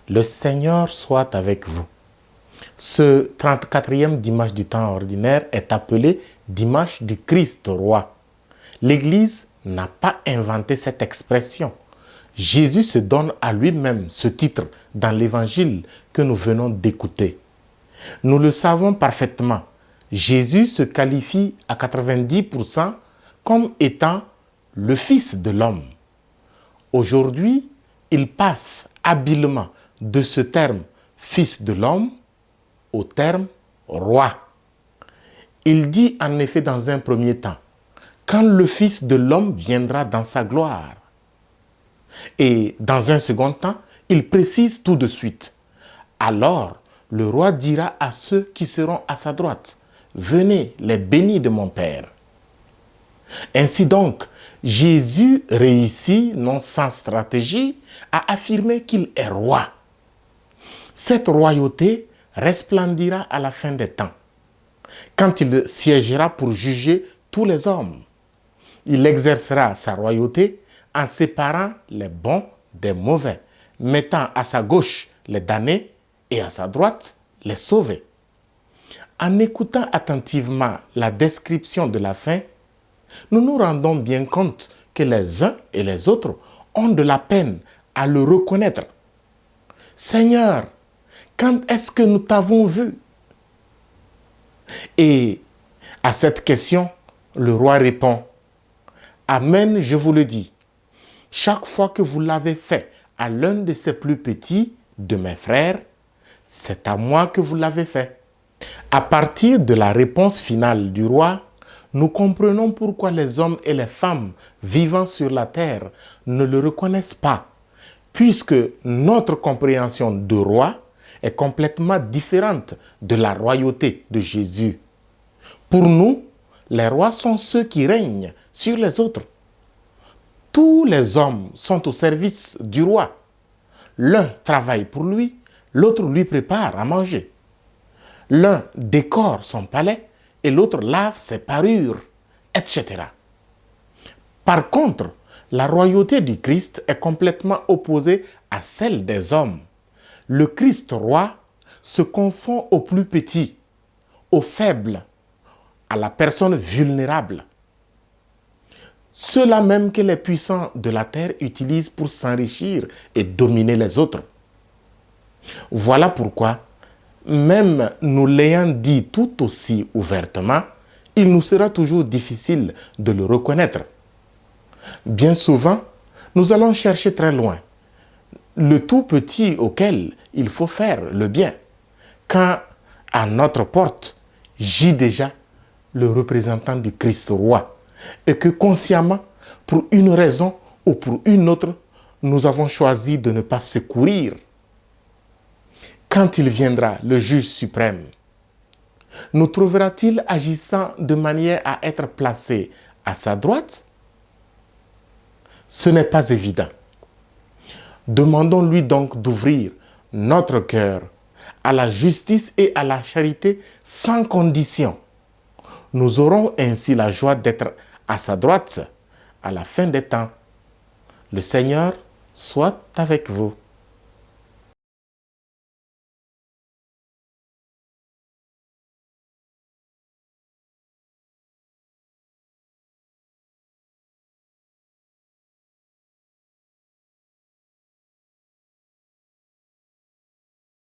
Le Seigneur soit avec vous. Ce 34e dimanche du temps ordinaire est appelé dimanche du Christ roi. L'Église n'a pas inventé cette expression. Jésus se donne à lui-même ce titre dans l'évangile que nous venons d'écouter. Nous le savons parfaitement. Jésus se qualifie à 90% comme étant le Fils de l'homme. Aujourd'hui, il passe habilement de ce terme « Fils de l'homme » au terme « roi ». Il dit en effet dans un premier temps, quand le Fils de l'homme viendra dans sa gloire. Et dans un second temps, il précise tout de suite, alors le roi dira à ceux qui seront à sa droite, venez les bénis de mon Père. Ainsi donc, Jésus réussit, non sans stratégie, à affirmer qu'il est roi. Cette royauté resplendira à la fin des temps, quand il siégera pour juger tous les hommes. Il exercera sa royauté en séparant les bons des mauvais, mettant à sa gauche les damnés et à sa droite les sauvés. En écoutant attentivement la description de la fin, nous nous rendons bien compte que les uns et les autres ont de la peine à le reconnaître. Seigneur, quand est-ce que nous t'avons vu? Et à cette question, le roi répond, Amen, je vous le dis, chaque fois que vous l'avez fait à l'un de ces plus petits de mes frères, c'est à moi que vous l'avez fait. À partir de la réponse finale du roi, nous comprenons pourquoi les hommes et les femmes vivant sur la terre ne le reconnaissent pas, puisque notre compréhension de roi est complètement différente de la royauté de Jésus. Pour nous, les rois sont ceux qui règnent sur les autres. Tous les hommes sont au service du roi. L'un travaille pour lui, l'autre lui prépare à manger. L'un décore son palais et l'autre lave ses parures, etc. Par contre, la royauté du Christ est complètement opposée à celle des hommes. Le Christ roi se confond aux plus petits, aux faibles, à la personne vulnérable. Ceux-là même que les puissants de la terre utilisent pour s'enrichir et dominer les autres. Voilà pourquoi, même nous l'ayant dit tout aussi ouvertement, il nous sera toujours difficile de le reconnaître. Bien souvent, nous allons chercher très loin le tout petit auquel il faut faire le bien, quand à notre porte gît déjà le représentant du Christ roi, et que consciemment, pour une raison ou pour une autre, nous avons choisi de ne pas secourir. Quand il viendra, le juge suprême, nous trouvera-t-il agissant de manière à être placé à sa droite? Ce n'est pas évident. Demandons-lui donc d'ouvrir notre cœur à la justice et à la charité sans condition. Nous aurons ainsi la joie d'être à sa droite à la fin des temps. Le Seigneur soit avec vous.